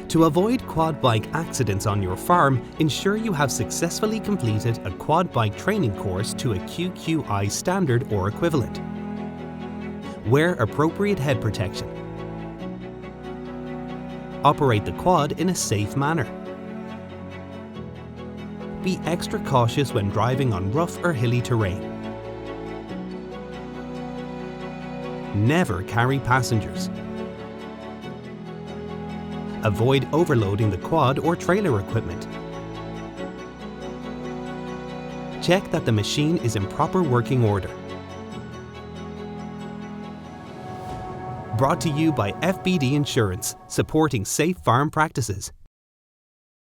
To avoid quad bike accidents on your farm, ensure you have successfully completed a quad bike training course to a QQI standard or equivalent. Wear appropriate head protection. Operate the quad in a safe manner. Be extra cautious when driving on rough or hilly terrain. Never carry passengers. Avoid overloading the quad or trailer equipment. Check that the machine is in proper working order. Brought to you by FBD Insurance, supporting safe farm practices.